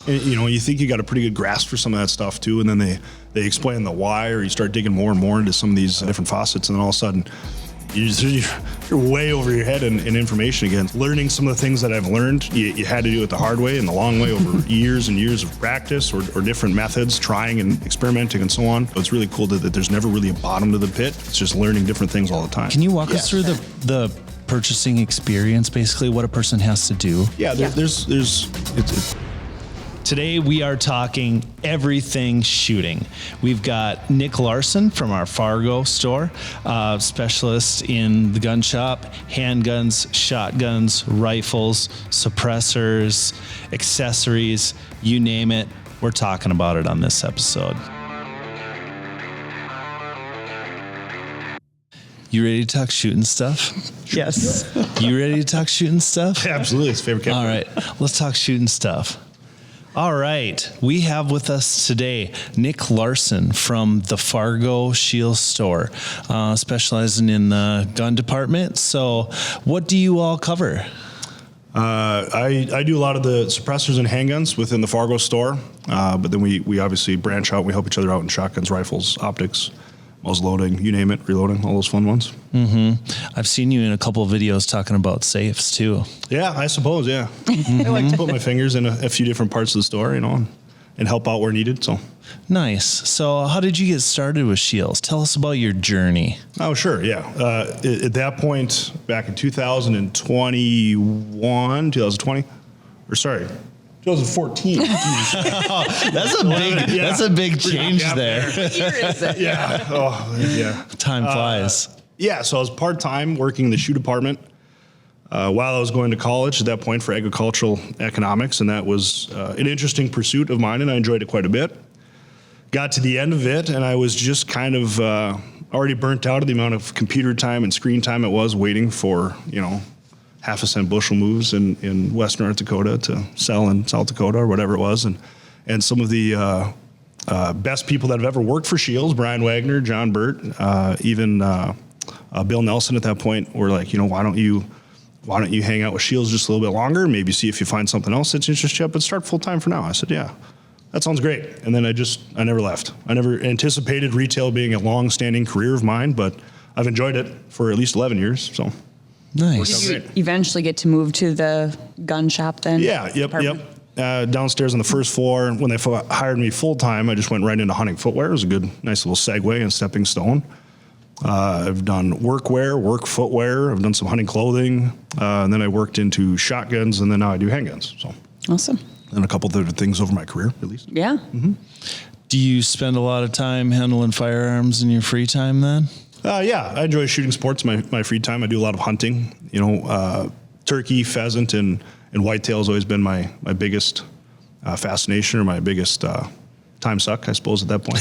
And, you think you got a pretty good grasp for some of that stuff too, and then they explain the why, or you start digging more and more into some of these different faucets, and then all of a sudden you're way over your head in information again. Learning some of the things that I've learned, you had to do it the hard way and the long way over years and years of practice or different methods, trying and experimenting and so on. So it's really cool that there's never really a bottom to the pit. It's just learning different things all the time. Can you walk us through the purchasing experience, basically what a person has to do? Yeah, Today we are talking everything shooting. We've got Nick Larson from our Fargo store, specialist in the gun shop, handguns, shotguns, rifles, suppressors, accessories, you name it. We're talking about it on this episode. You ready to talk shooting stuff? Yes. You ready to talk shooting stuff? Absolutely, it's favorite category. All right, let's talk shooting stuff. All right, we have with us today Nick Larson from the Fargo SCHEELS store, specializing in the gun department. So what do you all cover? I do a lot of the suppressors and handguns within the Fargo store, but then we obviously branch out. We help each other out in shotguns, rifles, optics, muzzle loading, you name it, reloading, all those fun ones. I've seen you in a couple of videos talking about safes too. Yeah, I suppose, yeah. I like to put my fingers in a few different parts of the store, and help out where needed. So nice. So how did you get started with SCHEELS? Tell us about your journey. Oh, sure, yeah. At that point, back in 2020, or sorry, 2014. That's a big change there. What year is it? Yeah. Oh, yeah. Time flies. Yeah. So I was part-time working in the shoe department while I was going to college at that point for agricultural economics. And that was an interesting pursuit of mine, and I enjoyed it quite a bit. Got to the end of it, and I was just kind of already burnt out of the amount of computer time and screen time it was waiting for, half a cent bushel moves in west North Dakota to sell in South Dakota or whatever it was. And some of the best people that have ever worked for SCHEELS, Brian Wagner, John Burt, even Bill Nelson at that point were like, why don't you hang out with SCHEELS just a little bit longer, maybe see if you find something else that's interests you, but start full time for now. I said, yeah, that sounds great. And then I never left. I never anticipated retail being a long-standing career of mine, but I've enjoyed it for at least 11 years, so. Nice. Did you eventually get to move to the gun shop then? Yeah, yep. Downstairs on the first floor, when they hired me full-time, I just went right into hunting footwear. It was a good, nice little segue and stepping stone. I've done workwear, work footwear. I've done some hunting clothing. And then I worked into shotguns, and then now I do handguns. So Awesome. And a couple of other things over my career, at least. Yeah. Mm-hmm. Do you spend a lot of time handling firearms in your free time then? Yeah, I enjoy shooting sports in my free time. I do a lot of hunting. Turkey, pheasant, and whitetail has always been my biggest fascination, or my biggest time suck, I suppose, at that point.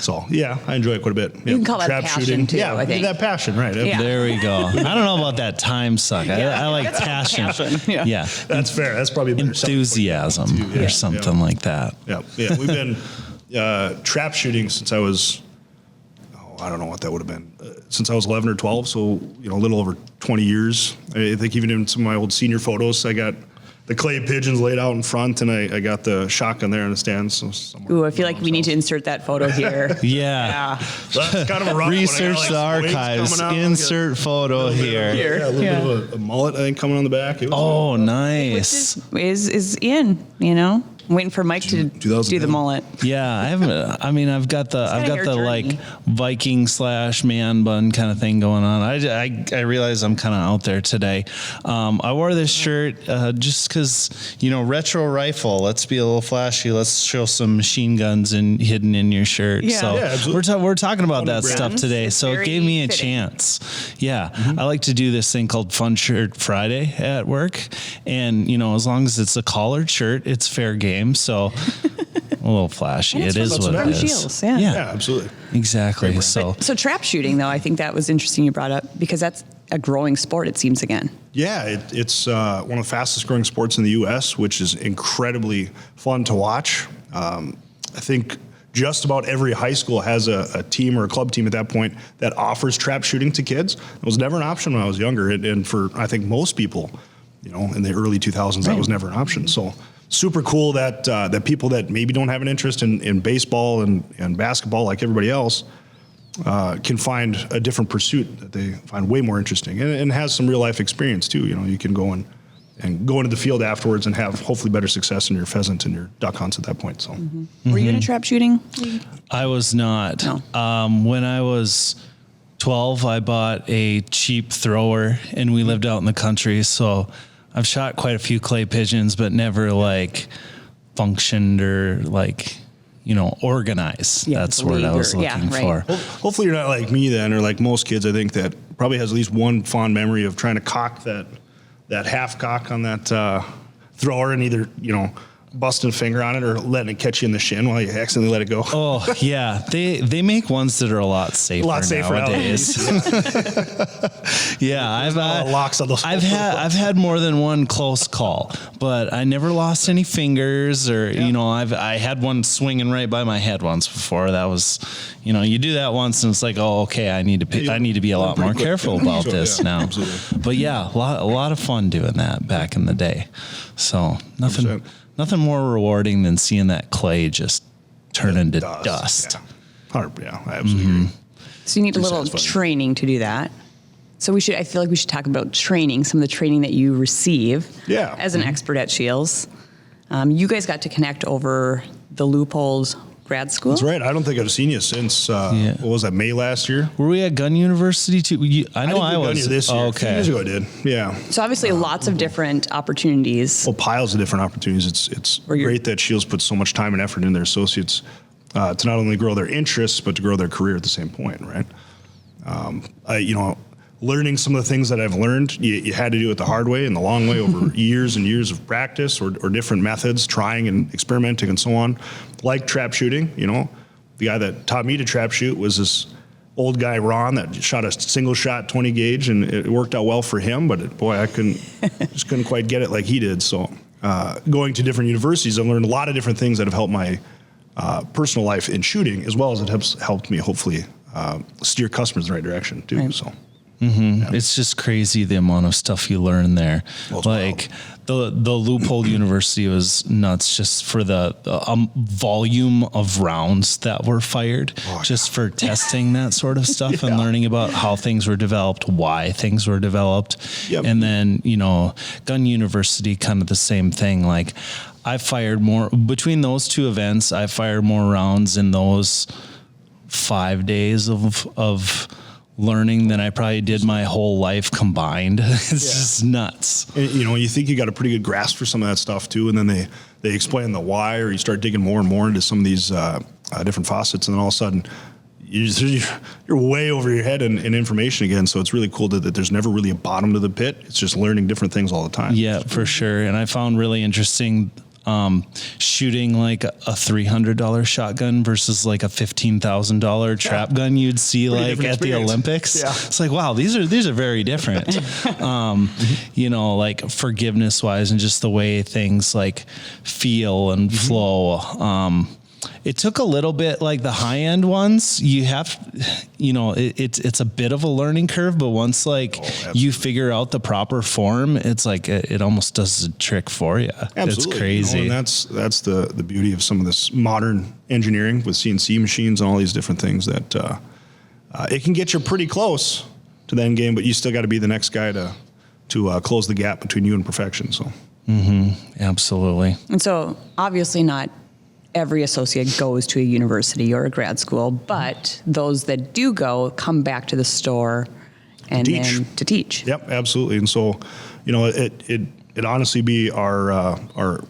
So, yeah, I enjoy it quite a bit. You can call that trap passion, shooting. too, Yeah, I think. that passion, right. Yeah. There we go. I don't know about that time suck. I like passion. Yeah. That's fair. That's probably a better enthusiasm too. or something like that. Yeah. We've been trap shooting since I was, I don't know what that would have been, since I was 11 or 12, so a little over 20 years. I think even in some of my old senior photos, I got the clay pigeons laid out in front, and I got the shotgun there in the stands. So Ooh, I feel like we need to insert that photo here. Yeah. So that's kind of a rough Research one. the archives. Insert photo here. Yeah, a little bit of a mullet, I think, coming on the back. It was Nice. Which is in, I'm waiting for Mike to do the mullet. Yeah, I've got the like journey. Viking / man bun kind of thing going on. I realize I'm kind of out there today. I wore this shirt just because retro rifle. Let's be a little flashy. Let's show some machine guns hidden in your shirt. Yeah. So Absolutely. we're talking about that brand. stuff today. It's So it gave me a fitting. chance. Yeah, I like to do this thing called Fun Shirt Friday at work, and as long as it's a collared shirt, it's fair game. So a little flashy. It is what it is. SCHEELS, Yeah, absolutely. Exactly. So trap shooting, though, I think that was interesting you brought up, because that's a growing sport, it seems, again. Yeah, it's one of the fastest growing sports in the U.S., which is incredibly fun to watch. I think just about every high school has a team or a club team at that point that offers trap shooting to kids. It was never an option when I was younger, and for, I think, most people, in the early 2000s, that was never an option. So super cool that that people that maybe don't have an interest in baseball and basketball like everybody else can find a different pursuit that they find way more interesting and has some real life experience too. You know, you can go and go into the field afterwards and have hopefully better success in your pheasant and your duck hunts at that point. So, Were you in a trap shooting? I was not. No. When I was 12, I bought a cheap thrower, and we lived out in the country. So I've shot quite a few clay pigeons, but never like functioned or like, you know, organized. Yeah, That's what I was looking for. hopefully you're not like me then, or like most kids. I think that probably has at least one fond memory of trying to cock that half cock on that thrower and either, you know, busting a finger on it or letting it catch you in the shin while you accidentally let it go. Oh yeah, they make ones that are a lot safer nowadays. Yeah, I've locks on those. I've had more than one close call, but I never lost any fingers or you know I had one swinging right by my head once before. That was, you know, you do that once and it's like, oh okay, I need to be a lot more careful about this now. Absolutely. But yeah, a lot of fun doing that back in the day. So nothing. 100%. Nothing more rewarding than seeing that clay just turn into dust. Yeah, I absolutely agree. So you need a little training to do that. So I feel like we should talk about training, some of the training that you receive as an expert at SCHEELS. You guys got to connect over the Loophole grad school? That's right. I don't think I've seen you since, what was that, May last year? Were we at Gun University too? I was. This year. Oh, Okay. okay. 2 years ago I did, yeah. So obviously lots of different opportunities. Well, piles of different opportunities. It's great that SCHEELS puts so much time and effort in their associates to not only grow their interests, but to grow their career at the same point, right? Learning some of the things that I've learned, you had to do it the hard way and the long way over years and years of practice or different methods, trying and experimenting and so on. Like trap shooting, you know, the guy that taught me to trap shoot was this old guy, Ron, that shot a single shot 20 gauge and it worked out well for him, but I just couldn't quite get it like he did. So going to different universities, I've learned a lot of different things that have helped my personal life in shooting, as well as it has helped me hopefully steer customers in the right direction too. Right. So. Mm-hmm. Yeah. It's just crazy the amount of stuff you learn there. Well, like the Loophole University was nuts just for the volume of rounds that were fired, just for testing that sort of stuff and learning about how things were developed, why things were developed. Yep. And then, you know, Gun University, kind of the same thing. Like I fired more between those two events. I fired more rounds in those 5 days of learning than I probably did my whole life combined. It's just nuts. And, you know, you think you got a pretty good grasp for some of that stuff too, and then they explain the why, or you start digging more and more into some of these different facets, and then all of a sudden you're way over your head in information again. So it's really cool that there's never really a bottom to the pit. It's just learning different things all the time. Yeah, for sure. And I found really interesting shooting like a $300 shotgun versus like a $15,000 trap gun you'd see like at the Olympics. Yeah. It's like, wow, these are very different. You know, like forgiveness wise and just the way things like feel and flow. It took a little bit, like the high end ones, you have, you know, it's a bit of a learning curve, but once like you figure out the proper form, it's like it almost does a trick for you. Absolutely. It's crazy. You know, and that's the beauty of some of this modern engineering with CNC machines and all these different things that it can get you pretty close to the end game, but you still got to be the next guy to close the gap between you and perfection. So, Absolutely. And so obviously not every associate goes to a university or a grad school, but those that do go come back to the store and then to teach. Yep, absolutely. And so, you know, it honestly be our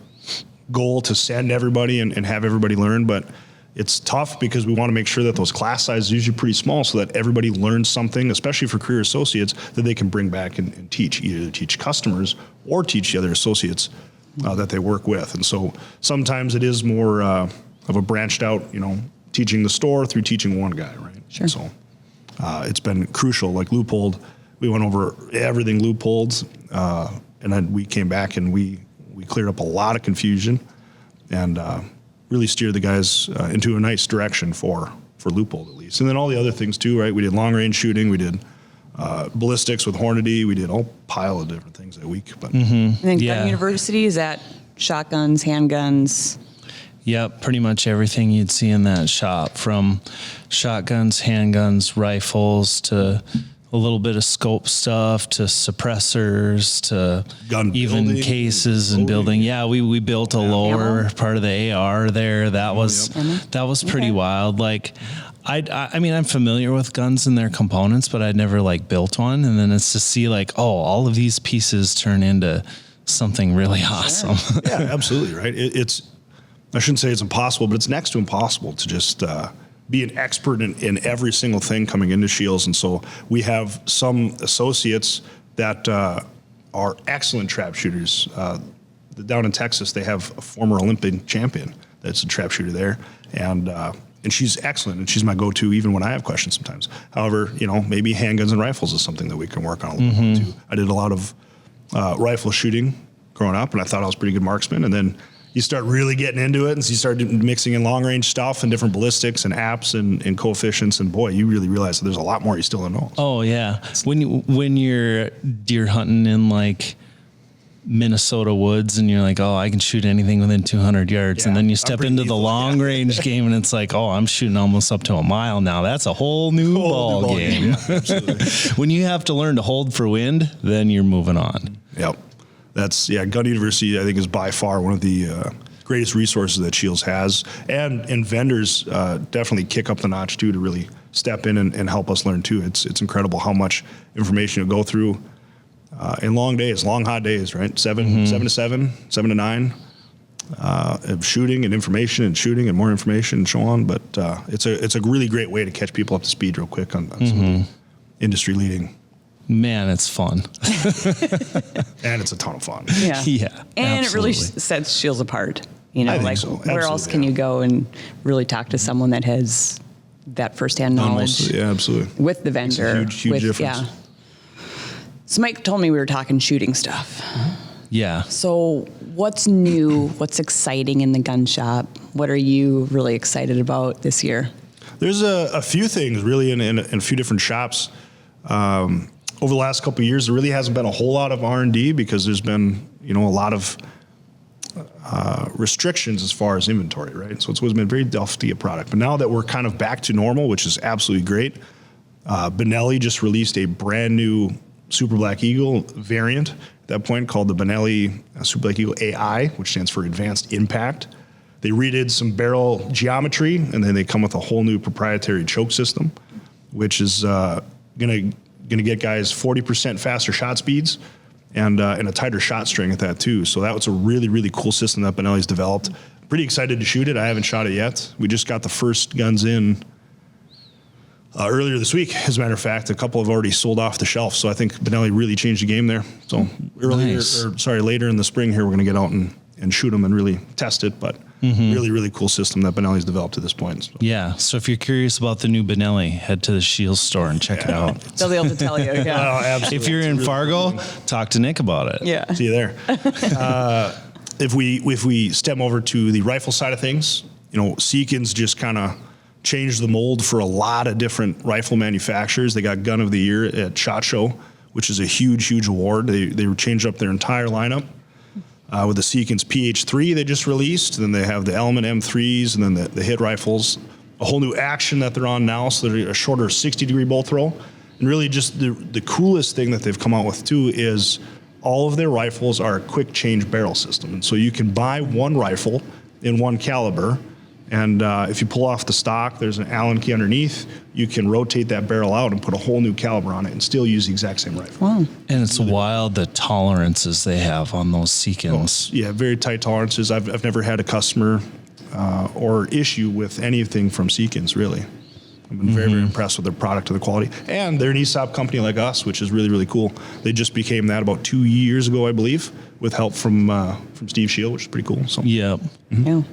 goal to send everybody and have everybody learn, but it's tough because we want to make sure that those class sizes are usually pretty small so that everybody learns something, especially for career associates, that they can bring back and teach, either teach customers or teach the other associates that they work with. And so sometimes it is more of a branched out, you know, teaching the store through teaching one guy, right? Sure. So it's been crucial. Like Loophole, we went over everything Loopholes, and then we came back and we cleared up a lot of confusion and really steered the guys into a nice direction for Loophole at least. And then all the other things too, right? We did long range shooting, we did ballistics with Hornady, we did a whole pile of different things that week. But And then Gun University, is that shotguns, handguns. Yep, pretty much everything you'd see in that shop, from shotguns, handguns, rifles, to a little bit of scope stuff, to suppressors, to gun even building, cases and building. Yeah, we built a lower part of the AR there. That was pretty wild. Like, I mean, I'm familiar with guns and their components, but I'd never like built one. And then it's to see like, oh, all of these pieces turn into something really awesome. Yeah, absolutely. Right. I shouldn't say it's impossible, but it's next to impossible to just be an expert in every single thing coming into SCHEELS. And so we have some associates that are excellent trap shooters. Down in Texas, they have a former Olympic champion that's a trap shooter there. And she's excellent, and she's my go-to even when I have questions sometimes. However, maybe handguns and rifles is something that we can work on a little bit too. I did a lot of rifle shooting growing up, and I thought I was a pretty good marksman. And then you start really getting into it, and so you start mixing in long-range stuff and different ballistics and apps and coefficients, and boy, you really realize that there's a lot more you still don't know. Oh, yeah. When you're deer hunting in, like, Minnesota woods, and you're like, oh, I can shoot anything within 200 yards. And then you step into the long range game, and it's like, oh, I'm shooting almost up to a mile now. That's a whole new ball game. Yeah, absolutely. When you have to learn to hold for wind, then you're moving on. Yep. Gun University, I think, is by far one of the greatest resources that SCHEELS has. And vendors definitely kick up the notch, too, to really step in and help us learn, too. It's incredible how much information you go through. In long days, long hot days, right? 7 to 7 to 9 of shooting and information and shooting and more information and so on. But it's a really great way to catch people up to speed real quick on some industry leading. Man, it's fun. And it's a ton of fun. Yeah. Yeah. And absolutely. it really sets SCHEELS apart. I think like so. where else can you go and really talk to someone that has that firsthand knowledge? Yeah, absolutely. With the vendor. It's a huge difference. Yeah. So Mike told me we were talking shooting stuff. Yeah. So what's new? What's exciting in the gun shop? What are you really excited about this year? There's a few things really in a few different shops. Over the last couple of years, there really hasn't been a whole lot of R&D because there's been, a lot of restrictions as far as inventory, right? So it's always been very tough to get product. But now that we're kind of back to normal, which is absolutely great, Benelli just released a brand new Super Black Eagle variant at that point called the Benelli Super Black Eagle AI, which stands for Advanced Impact. They redid some barrel geometry, and then they come with a whole new proprietary choke system, which is going to get guys 40% faster shot speeds and a tighter shot string at that too. So that was a really, really cool system that Benelli's developed. Pretty excited to shoot it. I haven't shot it yet. We just got the first guns in earlier this week. As a matter of fact, a couple have already sold off the shelf. So I think Benelli really changed the game there. So later in the spring here, we're going to get out and shoot them and really test it. But really, really cool system that Benelli's developed to this point. So. Yeah. So if you're curious about the new Benelli, head to the SCHEELS store and check it out. They'll be able to tell you. Yeah. Oh, absolutely. If you're in really Fargo, talk to Nick about it. Yeah. See you there. If we step over to the rifle side of things, Seekins just kind of changed the mold for a lot of different rifle manufacturers. They got Gun of the Year at SHOT Show, which is a huge, huge award. They changed up their entire lineup. With the Seekins PH3 they just released, then they have the Element M3s, and then the hit rifles, a whole new action that they're on now, so they're a shorter 60-degree bolt throw. And really just the coolest thing that they've come out with too is all of their rifles are a quick change barrel system. And so you can buy one rifle in one caliber, and if you pull off the stock, there's an Allen key underneath. You can rotate that barrel out and put a whole new caliber on it and still use the exact same rifle. Wow. And it's wild the tolerances they have on those Seekins. Oh, yeah, very tight tolerances. I've never had a customer or issue with anything from Seekins, really. I've been very, very impressed with their product and the quality. And they're an ESOP company like us, which is really, really cool. They just became that about 2 years ago, I believe, with help from Steve Shield, which is pretty cool. So. Yep. Yeah.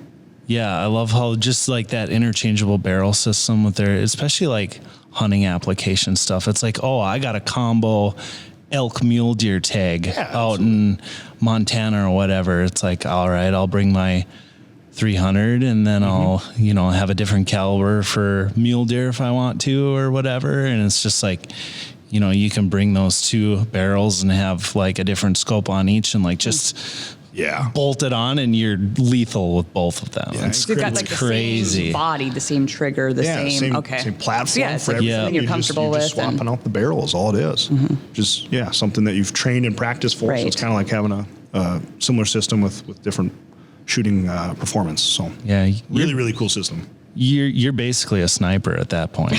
Yeah, I love how just like that interchangeable barrel system with their, especially like hunting application stuff. It's like, oh, I got a combo elk mule deer tag out in Montana or whatever. It's like, all right, I'll bring my 300 and then I'll, have a different caliber for mule deer if I want to or whatever. And it's just like, you can bring those two barrels and have like a different scope on each and like just bolt it on and you're lethal with both of them. Yeah, So you've got like crazy. the same body, the same trigger, the same platform. So it's for like something you're comfortable with. Just swapping out the barrel is all it is. Just something that you've trained and practiced for. Right. So it's kind of like having a similar system with different shooting performance. So really cool system. You're basically a sniper at that point.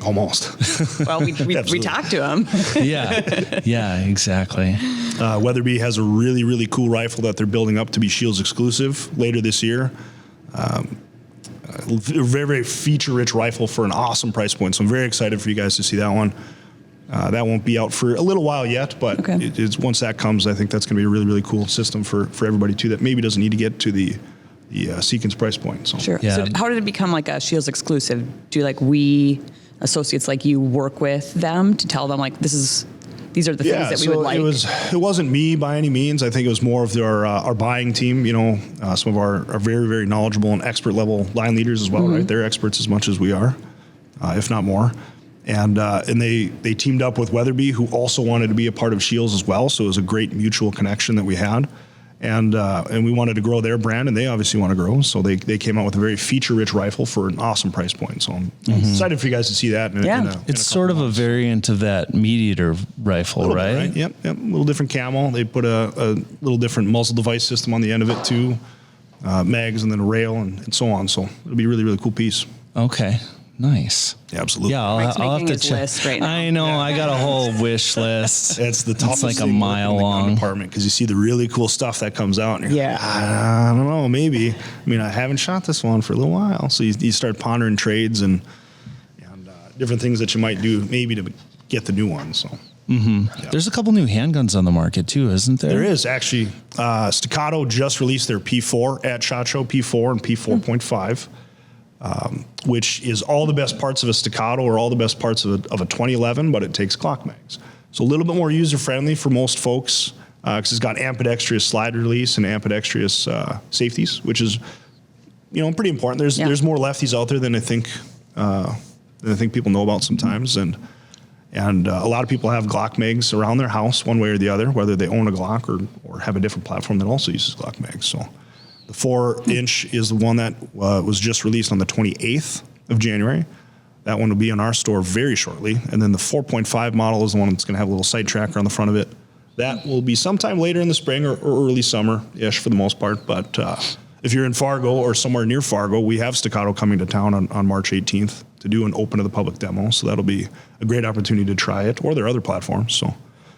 Almost. Well, we talked to him. Yeah, exactly. Weatherby has a really cool rifle that they're building up to be SCHEELS exclusive later this year. A very feature-rich rifle for an awesome price point. So I'm very excited for you guys to see that one. That won't be out for a little while yet, but it's once that comes, I think that's going to be a really cool system for everybody too that maybe doesn't need to get to the Seekins price point. So. Sure. Yeah. So how did it become like a SCHEELS exclusive? Do we associates like you work with them to tell them like these are the things that we would like? It wasn't me by any means. I think it was more of our buying team. Some of our very knowledgeable and expert level line leaders as well. Right, they're experts as much as we are, if not more. And they teamed up with Weatherby, who also wanted to be a part of SCHEELS as well. So it was a great mutual connection that we had. And we wanted to grow their brand, and they obviously want to grow. So they came out with a very feature-rich rifle for an awesome price point. So I'm excited for you guys to see that. It's sort of a variant of that meat eater rifle, right? Yep. A little different camo. They put a little different muzzle device system on the end of it too, mags and then a rail and so on. So it'll be a really cool piece. Okay. Nice. Yeah, absolutely. Yeah, I'll have to check. List right now. I know. I got a whole wish list. It's the toughest like a thing mile in the gun long department because you see the really cool stuff that comes out. And you're like, I don't know, maybe. I mean, I haven't shot this one for a little while, so you start pondering trades and different things that you might do maybe to get the new one. So. There's a couple new handguns on the market too, isn't there? There is actually. Staccato just released their P4 at SHOT Show, P4 and P4.5. Which is all the best parts of a Staccato or all the best parts of a 2011, but it takes Glock mags. So a little bit more user-friendly for most folks because it's got ambidextrous slide release and ambidextrous safeties, which is, pretty important. There's more lefties out there than I think people know about sometimes, and a lot of people have Glock mags around their house one way or the other, whether they own a Glock or have a different platform that also uses Glock mags. So. The 4-inch is the one that was just released on the 28th of January. That one will be in our store very shortly. And then the 4.5 model is the one that's going to have a little sight tracker on the front of it. That will be sometime later in the spring or early summer-ish for the most part. But if you're in Fargo or somewhere near Fargo, we have Staccato coming to town on March 18th to do an open to the public demo. So that'll be a great opportunity to try it or their other platforms. So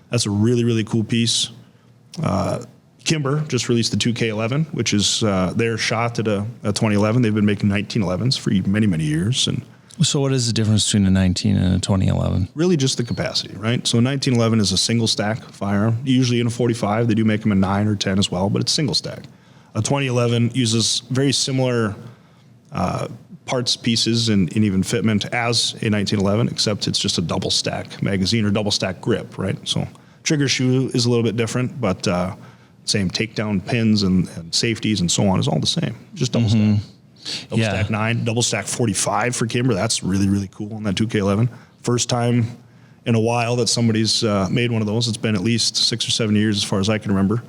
that's a really cool piece. Kimber just released the 2K11, which is their shot at a 2011. They've been making 1911s for many years. And so what is the difference between a 19 and a 2011? Really just the capacity, right? So a 1911 is a single stack firearm, usually in a 45. They do make them in 9 or 10 as well, but it's single stack. A 2011 uses very similar parts, pieces, and even fitment as a 1911, except it's just a double stack magazine or double stack grip, right? So trigger shoe is a little bit different, but same takedown pins and safeties and so on is all the same. Just double stack. Double stack 9, double stack 45 for Kimber. That's really cool on that 2K11. First time in a while that somebody's made one of those. It's been at least 6 or 7 years as far as I can remember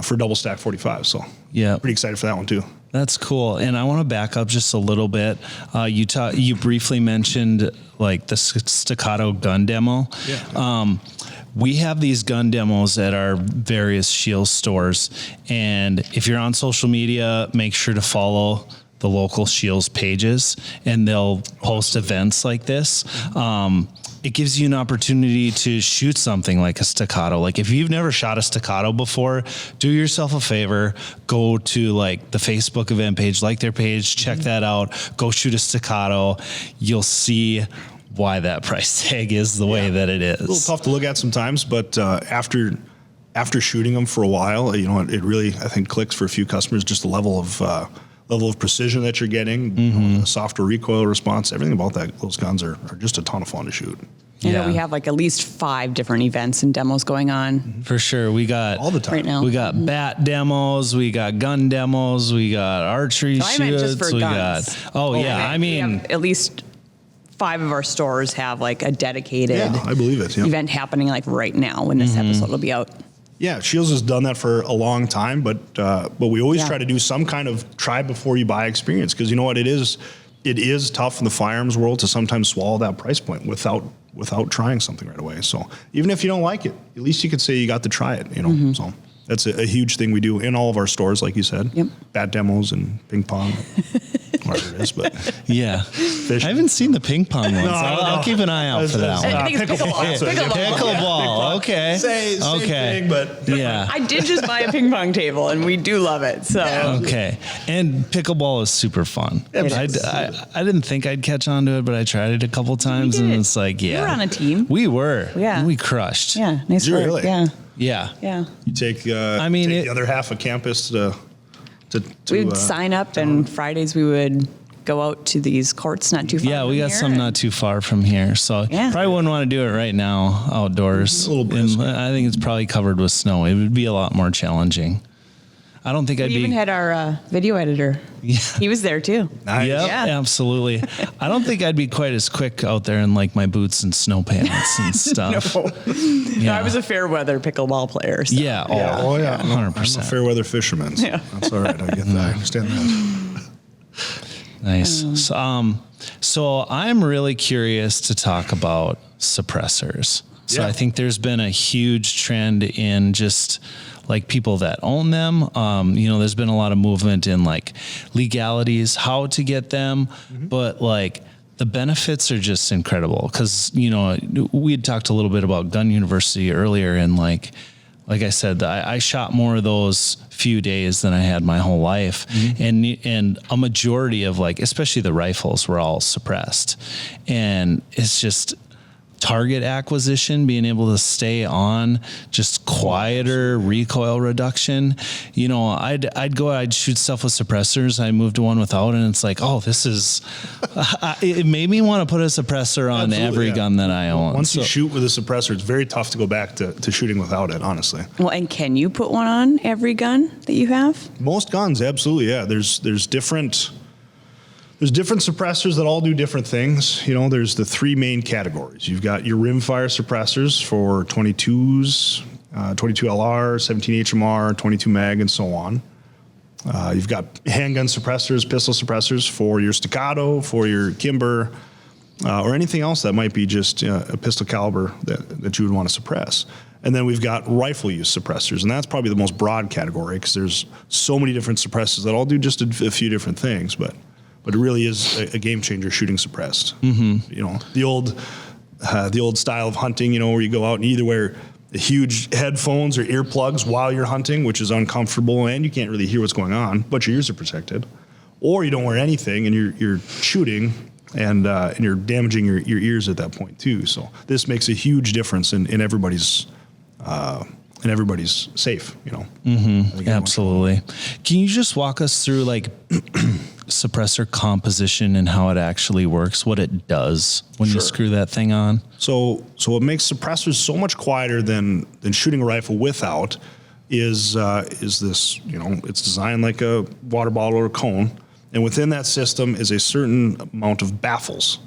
for double stack 45. So pretty excited for that one too. That's cool. And I want to back up just a little bit. You briefly mentioned like the Staccato gun demo. Yeah. We have these gun demos at our various SCHEELS stores. And if you're on social media, make sure to follow the local SCHEELS pages, and they'll post events like this. It gives you an opportunity to shoot something like a Staccato. Like if you've never shot a Staccato before, do yourself a favor, go to like the Facebook event page, like their page, check that out, go shoot a Staccato. You'll see why that price tag is the way that it is. A little tough to look at sometimes, but after shooting them for a while, it really, I think, clicks for a few customers, just the level of precision that you're getting, the softer recoil response, everything about those guns are just a ton of fun to shoot. I know we have like at least 5 different events and demos going on. For sure. We got all the time right now. We got bat demos, we got gun demos, we got archery shoots. I meant just for guns. We have at least 5 of our stores have like a dedicated I believe it. Yeah. event happening like right now when this episode will be out. Yeah, SCHEELS has done that for a long time, but we always try to do some kind of try before you buy experience, because you know what, it is tough in the firearms world to sometimes swallow that price point without trying something right away. So even if you don't like it, at least you could say you got to try it, you know. So that's a huge thing we do in all of our stores, like you said. Yep. Bat demos and ping pong, whatever it is. But yeah, I haven't seen the ping pong ones. I'll keep an eye out for that one. I think it's pickleball. Pickleball. Okay. Same thing, but yeah. I did just buy a ping pong table, and we do love it. So okay, and pickleball is super fun. I didn't think I'd catch on to it, but I tried it a couple times, and it's like, we were on a team. We were. Yeah. We crushed. Yeah, nice work. Really? Yeah. Yeah. Yeah. You take the other half of campus to we would sign up, and Fridays we would go out to these courts not too far. Yeah, we got some not too far from here, so probably wouldn't want to do it right now outdoors. A little bit. I think it's probably covered with snow. It would be a lot more challenging. I don't think we even had our video editor. Yeah. He was there too. Nice. Yep, Yeah. Absolutely. I don't think I'd be quite as quick out there in like my boots and snow pants and stuff. No, I was a fair weather pickleball player. So. Yeah. Oh yeah. 100%. I'm a fair weather fisherman. So that's all right. I get that. I understand that. Nice. So I'm really curious to talk about suppressors. So I think there's been a huge trend in just like people that own them. There's been a lot of movement in like legalities, how to get them, but like the benefits are just incredible. Cause we had talked a little bit about Gun University earlier, and like I said, I shot more of those few days than I had my whole life. And a majority of like, especially the rifles, were all suppressed. And it's just target acquisition, being able to stay on, just quieter recoil reduction. I'd shoot stuff with suppressors. I moved to one without, and it's like, oh, this is, it made me want to put a suppressor on every gun that I own. Once you shoot with a suppressor, it's very tough to go back to shooting without it, honestly. Well, and can you put one on every gun that you have? Most guns, absolutely, yeah. There's different suppressors that all do different things. There's the three main categories. You've got your rimfire suppressors for 22s, 22 LR, 17 HMR, 22 mag, and so on. You've got handgun suppressors, pistol suppressors for your staccato, for your Kimber, or anything else that might be just a pistol caliber that you would want to suppress. And then we've got rifle use suppressors, and that's probably the most broad category because there's so many different suppressors that all do just a few different things, but it really is a game changer shooting suppressed. The old style of hunting, where you go out and either wear huge headphones or earplugs while you're hunting, which is uncomfortable and you can't really hear what's going on, but your ears are protected, or you don't wear anything and you're shooting and you're damaging your ears at that point too. So this makes a huge difference in everybody's safe, Absolutely. Can you just walk us through like suppressor composition and how it actually works, what it does when you screw that thing on? So what makes suppressors so much quieter than shooting a rifle without is this, it's designed like a water bottle or a cone, and within that system is a certain amount of baffles,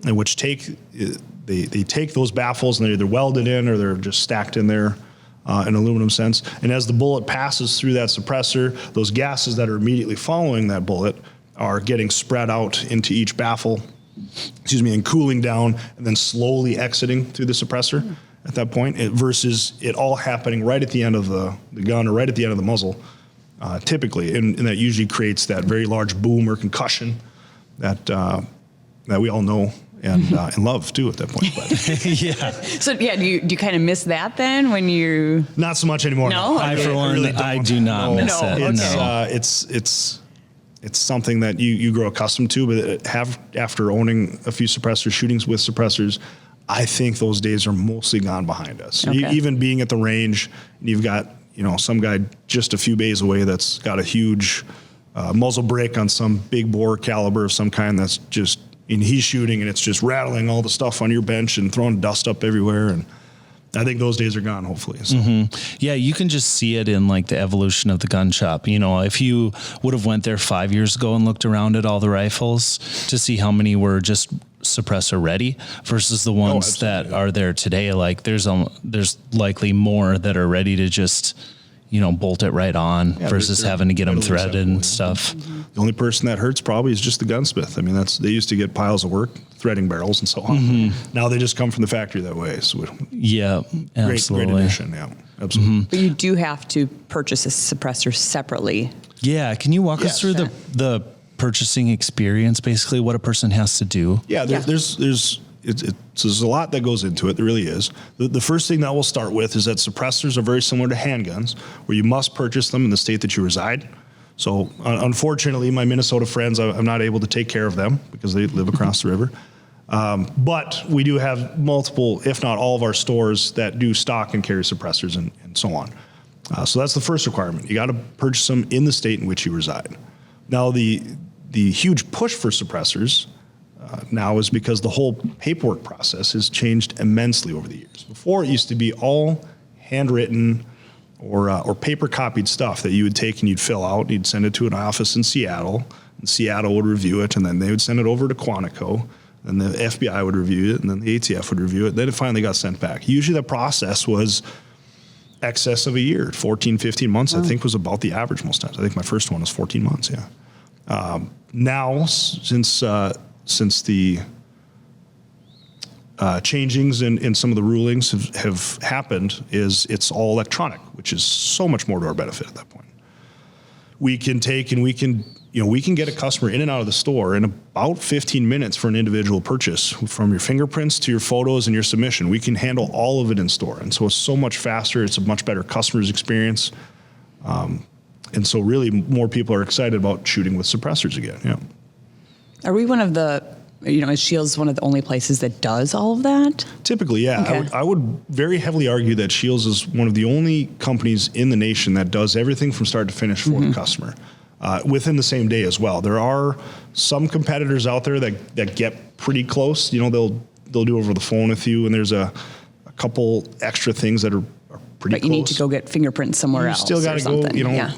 in which they take those baffles and they're either welded in or they're just stacked in there in aluminum sense. And as the bullet passes through that suppressor, those gases that are immediately following that bullet are getting spread out into each baffle, and cooling down and then slowly exiting through the suppressor at that point, versus it all happening right at the end of the gun or right at the end of the muzzle, typically. And that usually creates that very large boom or concussion that we all know and love too at that point. But. So do you kind of miss that then when you? Not so much anymore. No, I for one, really I do not miss it. It's something that you grow accustomed to, but after owning a few suppressors, shootings with suppressors, I think those days are mostly gone behind us. Okay. Even being at the range, and you've got some guy just a few bays away that's got a huge muzzle brake on some big bore caliber of some kind that's just. And he's shooting and it's just rattling all the stuff on your bench and throwing dust up everywhere. And I think those days are gone, hopefully. So. Yeah, you can just see it in like the evolution of the gun shop. If you would have went there 5 years ago and looked around at all the rifles to see how many were just suppressor ready versus the ones that are there today. Like there's likely more that are ready to just, bolt it right on versus having to get them threaded and stuff. The only person that hurts probably is just the gunsmith. I mean, they used to get piles of work threading barrels and so on. Now they just come from the factory that way. So absolutely. Great addition. Yeah, absolutely. But you do have to purchase a suppressor separately. Yeah. Can you walk us through the purchasing experience, basically what a person has to do? Yeah. There's a lot that goes into it. There really is. The first thing that we'll start with is that suppressors are very similar to handguns, where you must purchase them in the state that you reside. So unfortunately, my Minnesota friends, I'm not able to take care of them because they live across the river. But we do have multiple, if not all of our stores that do stock and carry suppressors and so on. So that's the first requirement. You got to purchase them in the state in which you reside. Now, the huge push for suppressors now is because the whole paperwork process has changed immensely over the years. Before, it used to be all handwritten or paper copied stuff that you would take and you'd fill out. You'd send it to an office in Seattle, and Seattle would review it, and then they would send it over to Quantico, and the FBI would review it, and then the ATF would review it. Then it finally got sent back. Usually the process was excess of a year. 14, 15 months, I think, was about the average most times. I think my first one was 14 months, now, since the changings in some of the rulings have happened, it's all electronic, which is so much more to our benefit at that point. We can take and we can get a customer in and out of the store in about 15 minutes for an individual purchase, from your fingerprints to your photos and your submission. We can handle all of it in store. And so it's so much faster. It's a much better customer's experience. And so really more people are excited about shooting with suppressors again. Yeah. Are we one of the, is SCHEELS one of the only places that does all of that? Typically, yeah. Okay. I would very heavily argue that SCHEELS is one of the only companies in the nation that does everything from start to finish for the customer. Within the same day as well. There are some competitors out there that get pretty close. They'll do over the phone with you, and there's a couple extra things that are pretty close. But you need to go get fingerprints somewhere else. You still got to go,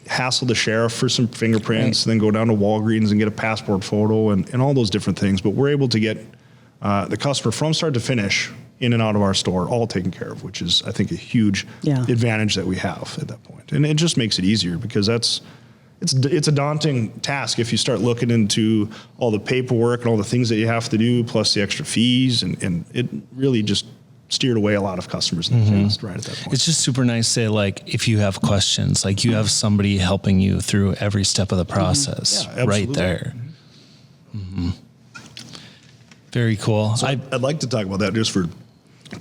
hassle the sheriff for some fingerprints, then go down to Walgreens and get a passport photo and all those different things. But we're able to get the customer from start to finish in and out of our store all taken care of, which is, I think, a huge advantage that we have at that point. And it just makes it easier because it's a daunting task if you start looking into all the paperwork and all the things that you have to do, plus the extra fees, and it really just steered away a lot of customers in the past right at that point. It's just super nice to say, like, if you have questions, like you have somebody helping you through every step of the process right there. Very cool. So I'd like to talk about that just for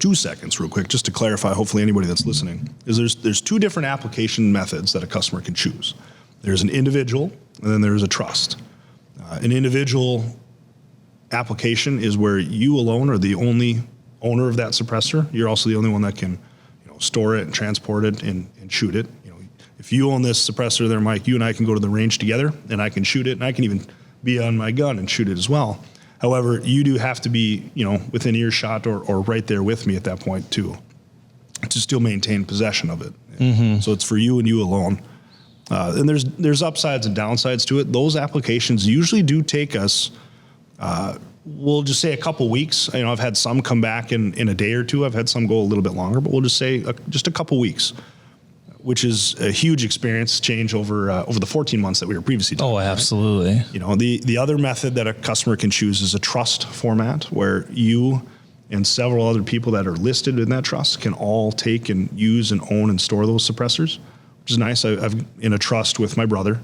2 seconds real quick, just to clarify, hopefully anybody that's listening, is there's two different application methods that a customer can choose. There's an individual, and then there's a trust. An individual application is where you alone are the only owner of that suppressor. You're also the only one that can, store it and transport it and shoot it. If you own this suppressor there, Mike, you and I can go to the range together, and I can shoot it, and I can even be on my gun and shoot it as well. However, you do have to be, within earshot or right there with me at that point to still maintain possession of it. So it's for you and you alone. And there's upsides and downsides to it. Those applications usually do take us, we'll just say a couple weeks. I've had some come back in a day or two. I've had some go a little bit longer, but we'll just say just a couple weeks, which is a huge experience change over the 14 months that we were previously doing. Oh, absolutely. Right? The other method that a customer can choose is a trust format, where you and several other people that are listed in that trust can all take and use and own and store those suppressors, which is nice. I've in a trust with my brother.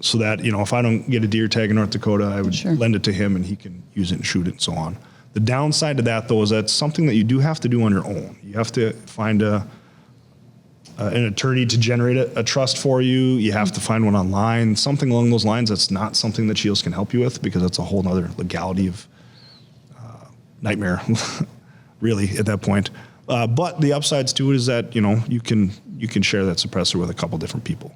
So that, if I don't get a deer tag in North Dakota, I would lend it to him and he can use it and shoot it and so on. The downside to that, though, is that's something that you do have to do on your own. You have to find an attorney to generate a trust for you. You have to find one online, something along those lines. That's not something that SCHEELS can help you with, because that's a whole other legality of nightmare, really, at that point. But the upsides to it is that, you can share that suppressor with a couple different people.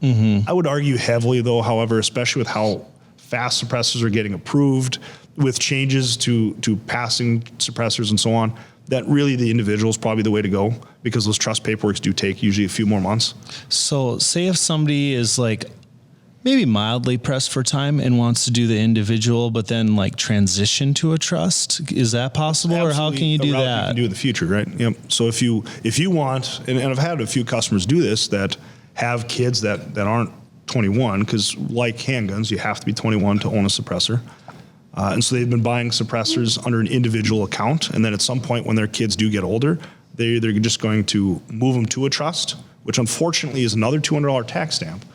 I would argue heavily, though, however, especially with how fast suppressors are getting approved, with changes to passing suppressors and so on, that really the individual is probably the way to go, because those trust paperworks do take usually a few more months. So say if somebody is like, maybe mildly pressed for time and wants to do the individual, but then like transition to a trust? Is that possible? Absolutely. Or how can you do that? You can do in the future, right? Yep. So if you want, and I've had a few customers do this that have kids that aren't 21, because like handguns, you have to be 21 to own a suppressor. And so they've been buying suppressors under an individual account. And then at some point when their kids do get older, they're just going to move them to a trust, which unfortunately is another $200 tax stamp.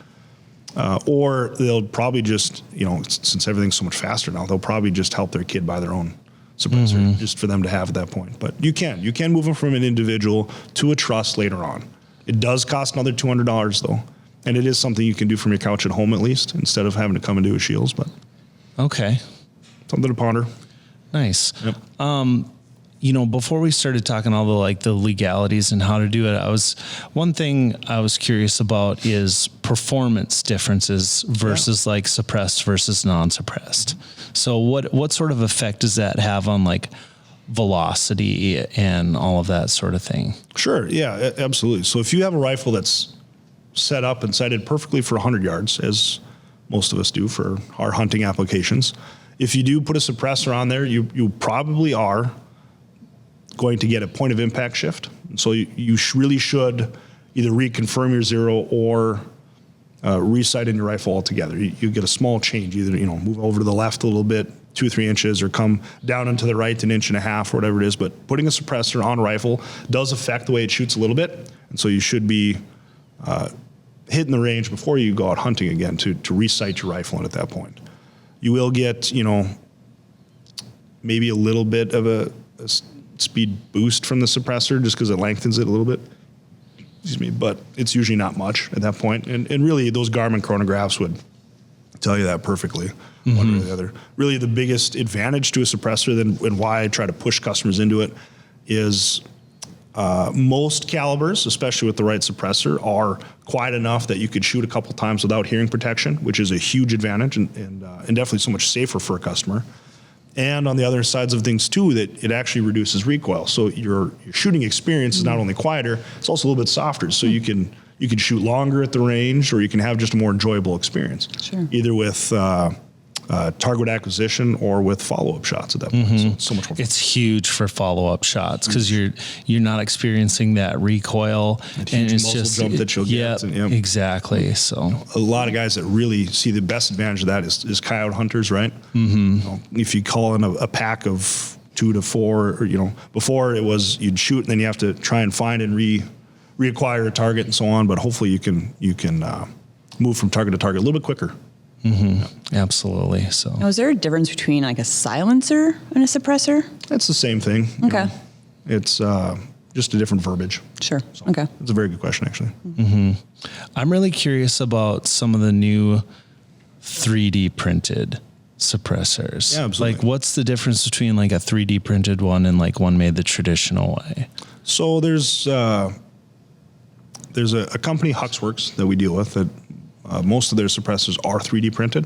Or they'll probably just, since everything's so much faster now, they'll probably just help their kid buy their own suppressor just for them to have at that point. But you can move them from an individual to a trust later on. It does cost another $200 though. And it is something you can do from your couch at home at least, instead of having to come and do a SCHEELS. But okay. Something to ponder. Nice. Yep. Before we started talking all the legalities and how to do it, one thing I was curious about is performance differences versus like suppressed versus non-suppressed. So what sort of effect does that have on like velocity and all of that sort of thing? Sure. Yeah, absolutely. So if you have a rifle that's set up and sighted perfectly for 100 yards, as most of us do for our hunting applications, if you do put a suppressor on there, you probably are going to get a point of impact shift. So you really should either reconfirm your zero or resight in your rifle altogether. You get a small change, either move over to the left a little bit, 2 or 3 inches, or come down and to the right 1.5 inches or whatever it is. But putting a suppressor on a rifle does affect the way it shoots a little bit, and so you should be hitting the range before you go out hunting again to resight your rifle in at that point. You will get maybe a little bit of a speed boost from the suppressor just because it lengthens it a little bit. Excuse me, but it's usually not much at that point. And really, those Garmin chronographs would tell you that perfectly, one or the other. Really, the biggest advantage to a suppressor and why I try to push customers into it is most calibers, especially with the right suppressor, are quiet enough that you could shoot a couple times without hearing protection, which is a huge advantage and definitely so much safer for a customer. And on the other sides of things too, that it actually reduces recoil. So your shooting experience is not only quieter, it's also a little bit softer. So you can shoot longer at the range, or you can have just a more enjoyable experience. Sure. Either with target acquisition or with follow-up shots at that point. So much more fun. It's huge for follow-up shots because you're not experiencing that recoil and it's muzzle just jump that you'll get. Exactly. So a lot of guys that really see the best advantage of that is coyote hunters, right? If you call in a pack of 2 to 4, or before it was you'd shoot and then you have to try and find and reacquire a target and so on. But hopefully you can move from target to target a little bit quicker. Absolutely. So now, is there a difference between like a silencer and a suppressor? It's the same thing. Okay. It's just a different verbiage. Sure. So Okay. It's a very good question, actually. I'm really curious about some of the new 3D printed suppressors. Yeah, absolutely. Like, what's the difference between like a 3D printed one and like one made the traditional way? So there's a company, Huxworks, that we deal with that most of their suppressors are 3D printed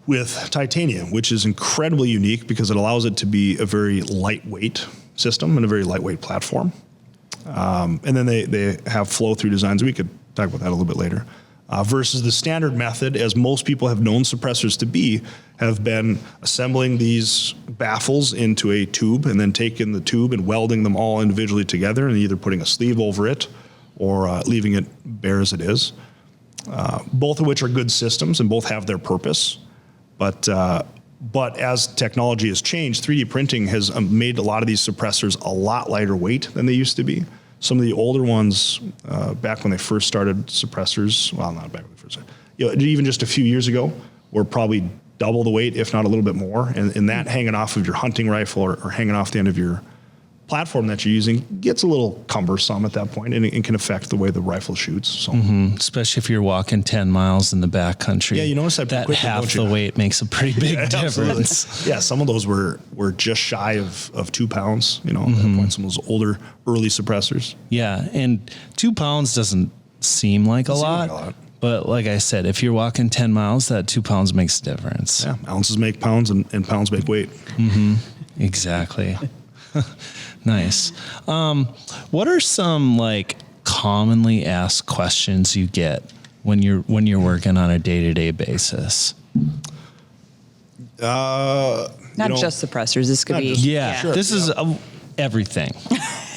with titanium, which is incredibly unique because it allows it to be a very lightweight system and a very lightweight platform. And then they have flow-through designs. We could talk about that a little bit later. Versus the standard method, as most people have known suppressors to be, have been assembling these baffles into a tube and then taking the tube and welding them all individually together and either putting a sleeve over it or leaving it bare as it is. Both of which are good systems and both have their purpose. But as technology has changed, 3D printing has made a lot of these suppressors a lot lighter weight than they used to be. Some of the older ones, back when they first started suppressors, well, not back when they first started, even just a few years ago, were probably double the weight, if not a little bit more. And that hanging off of your hunting rifle or hanging off the end of your platform that you're using gets a little cumbersome at that point, and it can affect the way the rifle shoots. So, especially if you're walking 10 miles in the backcountry. Yeah, you notice that quickly, half don't you? the weight makes a pretty big difference. Yeah, some of those were just shy of 2 pounds. At that point, some of those older early suppressors. Yeah, and 2 pounds doesn't seem like a lot. But like I said, if you're walking 10 miles, that 2 pounds makes a difference. Yeah, ounces make pounds and pounds make weight. Exactly. Nice. What are some like commonly asked questions you get when you're working on a day-to-day basis? Not just suppressors. This could be. Sure. This is everything.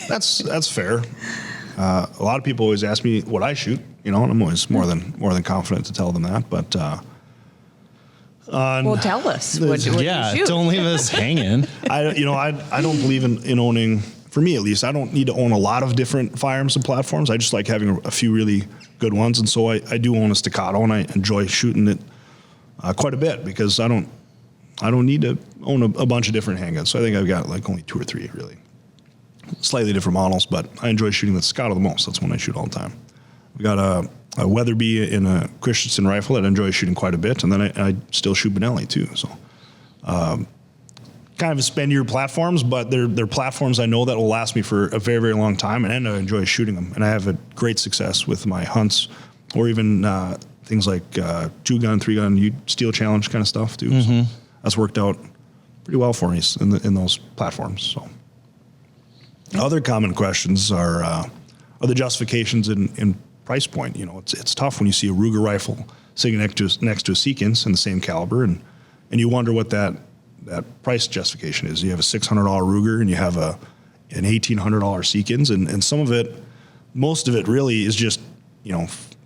That's fair. A lot of people always ask me what I shoot, and I'm always more than confident to tell them that. But well, tell us. What do you shoot? Don't leave us hanging. I don't believe in owning. For me, at least, I don't need to own a lot of different firearms and platforms. I just like having a few really good ones, and so I do own a Staccato, and I enjoy shooting it quite a bit because I don't need to own a bunch of different handguns. So I think I've got like only 2 or 3 really, slightly different models, but I enjoy shooting the Staccato the most. That's one I shoot all the time. We got a Weatherby and a Christensen rifle that I enjoy shooting quite a bit, and then I still shoot Benelli too. So. Kind of spendier platforms, but they're platforms I know that will last me for a very, very long time, and I enjoy shooting them. And I have a great success with my hunts, or even things like 2-gun, 3-gun, steel challenge kind of stuff too. So that's worked out pretty well for me in those platforms. So other common questions are the justifications in price point. It's tough when you see a Ruger rifle sitting next to a Seekins in the same caliber, and you wonder what that price justification is. You have a $600 Ruger and you have an $1,800 Seekins, and most of it really is just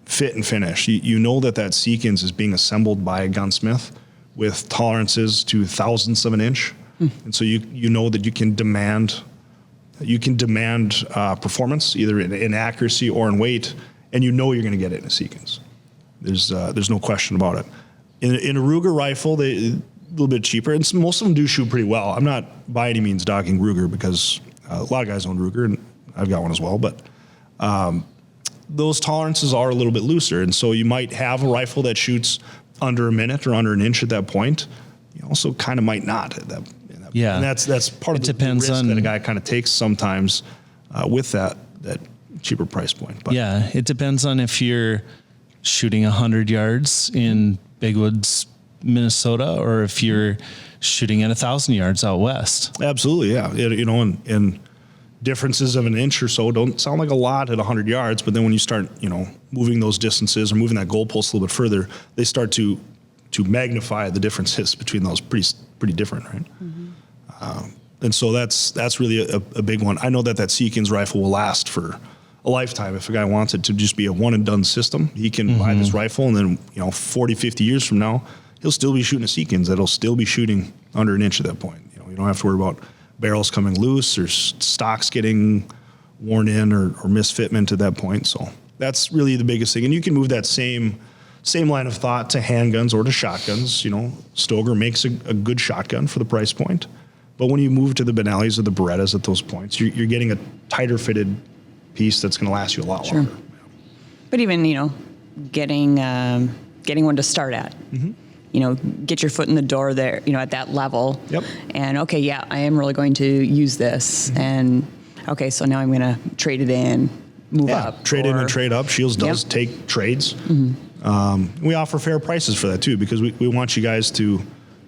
fit and finish. You know that Seekins is being assembled by a gunsmith with tolerances to thousandths of an inch, and so you know that you can demand performance either in accuracy or in weight, and you're going to get it in a Seekins. There's no question about it. In a Ruger rifle, they a little bit cheaper, and most of them do shoot pretty well. I'm not by any means dogging Ruger because a lot of guys own Ruger, and I've got one as well, but those tolerances are a little bit looser, and so you might have a rifle that shoots under a minute or under an inch at that point. You also kind of might not at that. Yeah, and that's part of the risk that a guy kind of takes sometimes with that cheaper price point. But yeah, it depends on if you're shooting 100 yards in Big Woods, Minnesota, or if you're shooting at 1,000 yards out west. Absolutely, yeah. And differences of an inch or so don't sound like a lot at 100 yards, but then when you start, moving those distances or moving that goalpost a little bit further, they start to magnify the differences between those pretty different, right? Mm-hmm. And so that's really a big one. I know that Seekins rifle will last for a lifetime. If a guy wants it to just be a one and done system, he can buy this rifle, and then 40, 50 years from now, he'll still be shooting a Seekins that'll still be shooting under an inch at that point. You don't have to worry about barrels coming loose or stocks getting worn in or misfitment at that point. So that's really the biggest thing. And you can move that same line of thought to handguns or to shotguns. Stoeger makes a good shotgun for the price point. But when you move to the Benellis or the Berettas at those points, you're getting a tighter fitted piece that's going to last you a lot longer. But even, getting one to start at. Mm-hmm. Get your foot in the door there, at that level. Yep. And I am really going to use this. Mm-hmm. And so now I'm going to trade it in, move up. Trade in and trade up. SCHEELS does take trades. Mm-hmm. We offer fair prices for that too, because we want you guys to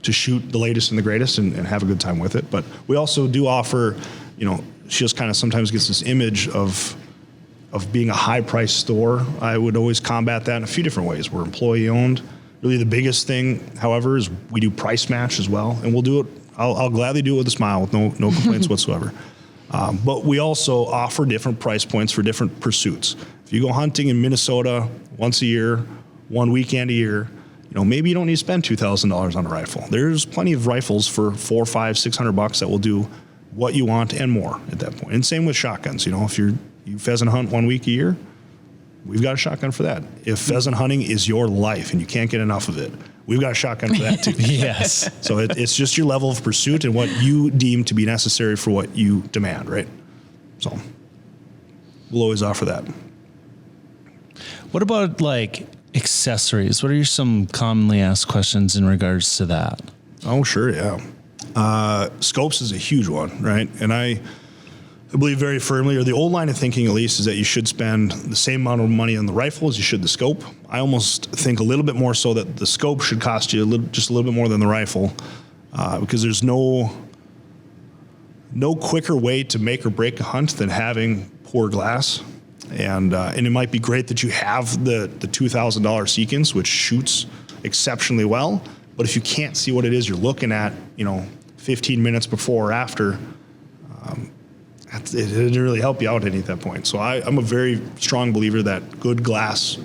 shoot the latest and the greatest and have a good time with it. But we also do offer, SCHEELS kind of sometimes gets this image of being a high price store. I would always combat that in a few different ways. We're employee owned. Really the biggest thing, however, is we do price match as well, and we'll do it. I'll gladly do it with a smile, with no complaints whatsoever. But we also offer different price points for different pursuits. If you go hunting in Minnesota once a year, one weekend a year, maybe you don't need to spend $2,000 on a rifle. There's plenty of rifles for $400, $500, $600 that will do what you want and more at that point. And same with shotguns. If you pheasant hunt 1 week a year, we've got a shotgun for that. If pheasant hunting is your life and you can't get enough of it, we've got a shotgun for that too. Yes. So it's just your level of pursuit and what you deem to be necessary for what you demand, right? So we'll always offer that. What about accessories? What are some commonly asked questions in regards to that? Oh, sure, yeah. Scopes is a huge one, right? And I believe very firmly, or the old line of thinking at least, is that you should spend the same amount of money on the rifle as you should the scope. I almost think a little bit more so that the scope should cost you just a little bit more than the rifle, because there's no quicker way to make or break a hunt than having poor glass. And it might be great that you have the $2,000 sequence, which shoots exceptionally well. But if you can't see what it is you're looking at, 15 minutes before or after, it didn't really help you out any at that point. So I'm a very strong believer that good glass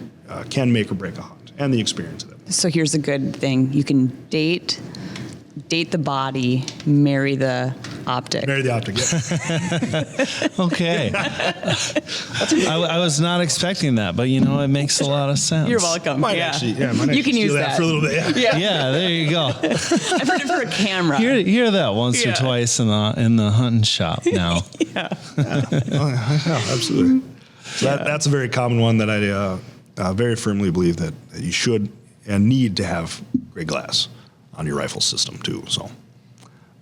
can make or break a hunt, and the experience of it. So here's a good thing. You can date the body, marry the optic. Marry the optic, yeah. Okay. I was not expecting that, but it makes a lot of sense. You're welcome. Might actually you can use that for a little bit. Yeah, there you go. I've heard it for a camera. Hear that once or twice in the hunting shop now. Yeah. Absolutely. So that's a very common one that I very firmly believe that you should and need to have great glass on your rifle system too. So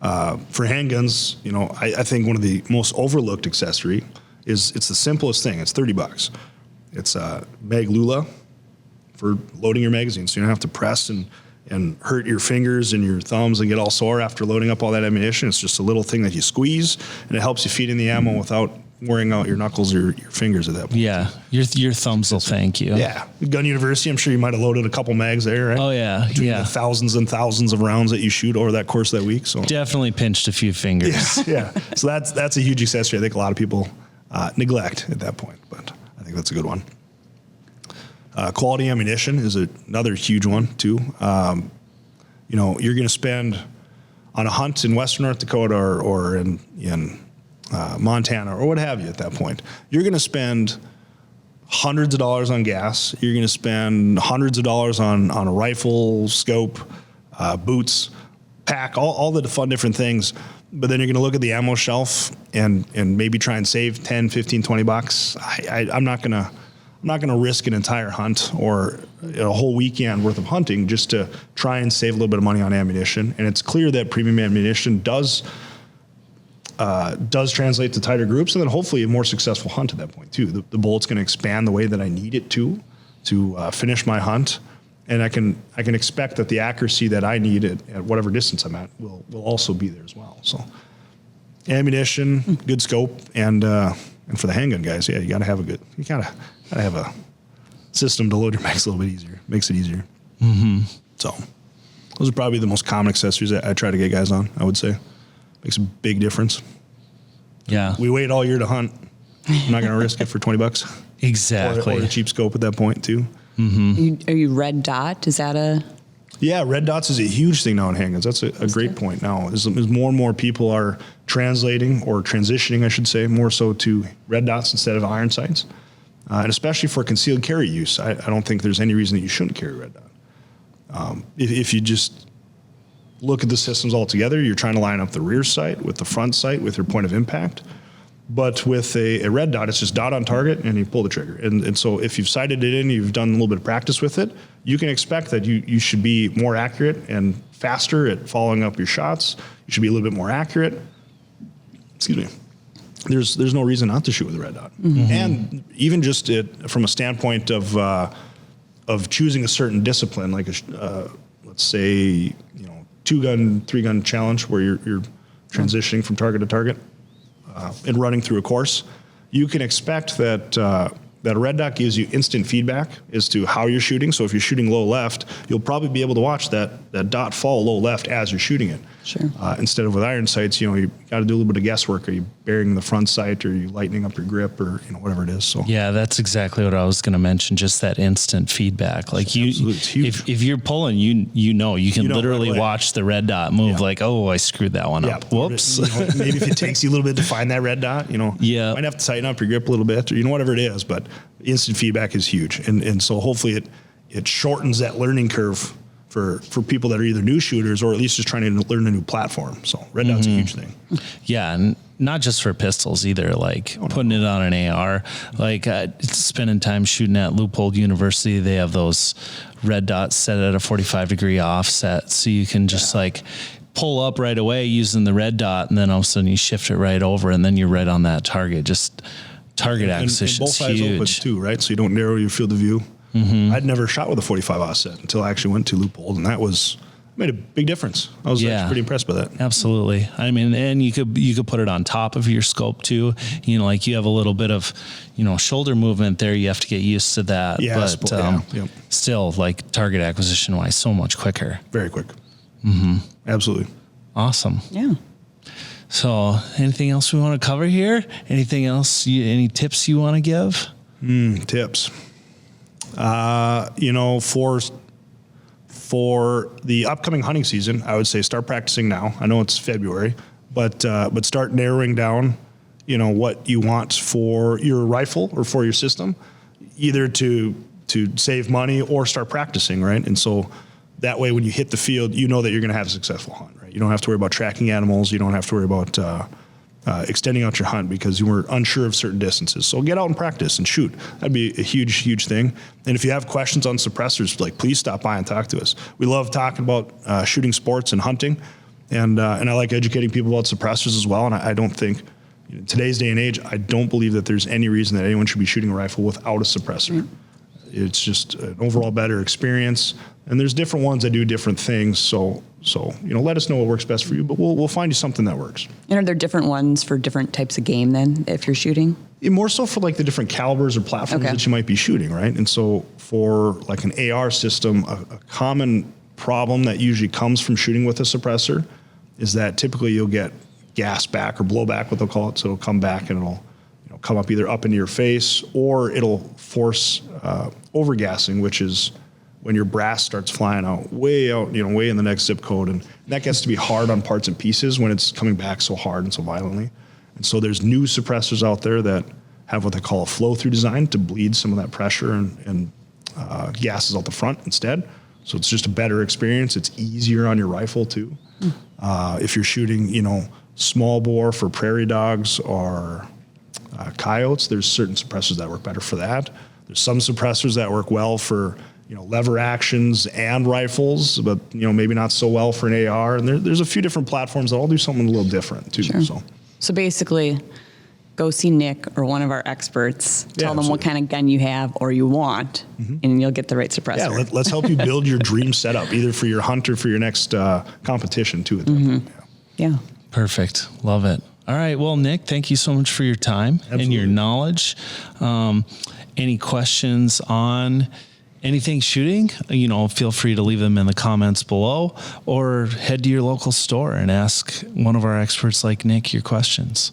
for handguns, I think one of the most overlooked accessory is it's the simplest thing. It's $30. It's a mag lula for loading your magazine, so you don't have to press and hurt your fingers and your thumbs and get all sore after loading up all that ammunition. It's just a little thing that you squeeze, and it helps you feed in the ammo without wearing out your knuckles or your fingers at that point. Yeah, your thumbs will thank you. Yeah. Gun University, I'm sure you might have loaded a couple mags there, right? Oh, yeah. Between the thousands and thousands of rounds that you shoot over that course of that week. So definitely pinched a few fingers. Yeah. So that's a huge accessory I think a lot of people neglect at that point, but I think that's a good one. Quality ammunition is another huge one too. You're going to spend on a hunt in Western North Dakota or in Montana or what have you at that point. You're going to spend hundreds of dollars on gas. You're going to spend hundreds of dollars on a rifle, scope, boots, pack, all the fun different things. But then you're going to look at the ammo shelf and maybe try and save 10, 15, 20 bucks. I'm not going to risk an entire hunt or a whole weekend worth of hunting just to try and save a little bit of money on ammunition. And it's clear that premium ammunition does translate to tighter groups, and then hopefully a more successful hunt at that point too. The bullet's going to expand the way that I need it to finish my hunt, and I can expect that the accuracy that I need at whatever distance I'm at will also be there as well. So ammunition, good scope, and for the handgun guys, you gotta have a system to load your mags a little bit easier. Makes it easier. Mm-hmm. So those are probably the most common accessories that I try to get guys on, I would say. Makes a big difference. Yeah. We wait all year to hunt. I'm not going to risk it for 20 bucks. Exactly. Or a cheap scope at that point too. Mm-hmm. Are you red dot? Is that a... Yeah, red dots is a huge thing now in handguns. That's a great point now. As more and more people are translating or transitioning, I should say, more so to red dots instead of iron sights. And especially for concealed carry use, I don't think there's any reason that you shouldn't carry red dot. If you just look at the systems all together, you're trying to line up the rear sight with the front sight with your point of impact. But with a red dot, it's just dot on target and you pull the trigger. And so if you've sighted it in, you've done a little bit of practice with it, you can expect that you should be more accurate and faster at following up your shots. You should be a little bit more accurate. Excuse me. There's no reason not to shoot with a red dot. Mm-hmm. And even just from a standpoint of choosing a certain discipline, like let's say 2-gun, 3-gun challenge where you're transitioning from target to target and running through a course, you can expect that a red dot gives you instant feedback as to how you're shooting. So if you're shooting low left, you'll probably be able to watch that dot fall low left as you're shooting it. Sure. Instead of with iron sights, you got to do a little bit of guesswork. Are you burying the front sight, or are you lightening up your grip, or whatever it is? So yeah, that's exactly what I was going to mention. Just that instant feedback. Like if you're pulling, you can literally right watch the red dot move. Yeah. Like, oh, I screwed that one up. Whoops. Maybe if it takes you a little bit to find that red dot, you might have to tighten up your grip a little bit, or whatever it is. But instant feedback is huge, and so hopefully it shortens that learning curve for people that are either new shooters or at least just trying to learn a new platform. So red dot's a huge thing. Yeah, and not just for pistols either, like putting it on an AR. Like spending time shooting at Leupold University, they have those red dots set at a 45-degree offset, so you can just pull up right away using the red dot, and then all of a sudden you shift it right over, and then you're right on that target. Just target acquisition is huge. And both sides open too, right? So you don't narrow your field of view. Mm-hmm. I'd never shot with a 45 offset until I actually went to Leupold, and that was made a big difference. I was actually pretty impressed by that. Absolutely. I mean, and you could put it on top of your scope too. You know, like you have a little bit of, you know, shoulder movement there. You have to get used to that. Yeah, but still, like target acquisition wise, so much quicker. Very quick. Mm-hmm. Absolutely. Awesome. Yeah. So anything else we want to cover here? Anything else? Any tips you want to give? Tips. You know, for the upcoming hunting season, I would say start practicing now. I know it's February, but start narrowing down, you know, what you want for your rifle or for your system, either to save money or start practicing, right? And so that way, when you hit the field, you know that you're going to have a successful hunt, right? You don't have to worry about tracking animals. You don't have to worry about extending out your hunt because you were unsure of certain distances. So get out and practice and shoot. That'd be a huge, huge thing. And if you have questions on suppressors, like please stop by and talk to us. We love talking about shooting sports and hunting, and I like educating people about suppressors as well. And I don't think, in today's day and age, I don't believe that there's any reason that anyone should be shooting a rifle without a suppressor. Mm-hmm. It's just an overall better experience. And there's different ones that do different things. So you know, let us know what works best for you, but we'll find you something that works. And are there different ones for different types of game then, if you're shooting? More so for like the different calibers or platforms that you might be shooting, right? And so for like an AR system, a common problem that usually comes from shooting with a suppressor is that typically you'll get gas back or blowback, what they'll call it. So it'll come back and it'll come up either up into your face, or it'll force overgassing, which is when your brass starts flying way in the next zip code. And that gets to be hard on parts and pieces when it's coming back so hard and so violently. And so there's new suppressors out there that have what they call a flow-through design to bleed some of that pressure and gases out the front instead. So it's just a better experience. It's easier on your rifle too. If you're shooting, you know, small bore for prairie dogs or coyotes, there's certain suppressors that work better for that. There's some suppressors that work well for, you know, lever actions and rifles, but, you know, maybe not so well for an AR. And there's a few different platforms that all do something a little different too. Sure. So basically, go see Nick or one of our experts, tell them what kind of gun you have or you want, and you'll get the right suppressor. Yeah, let's help you build your dream setup, either for your hunt or for your next competition too. At that point. Yeah. Perfect. Love it. All right. Well, Nick, thank you so much for your time and your knowledge. Any questions on anything shooting? You know, feel free to leave them in the comments below, or head to your local store and ask one of our experts like Nick your questions.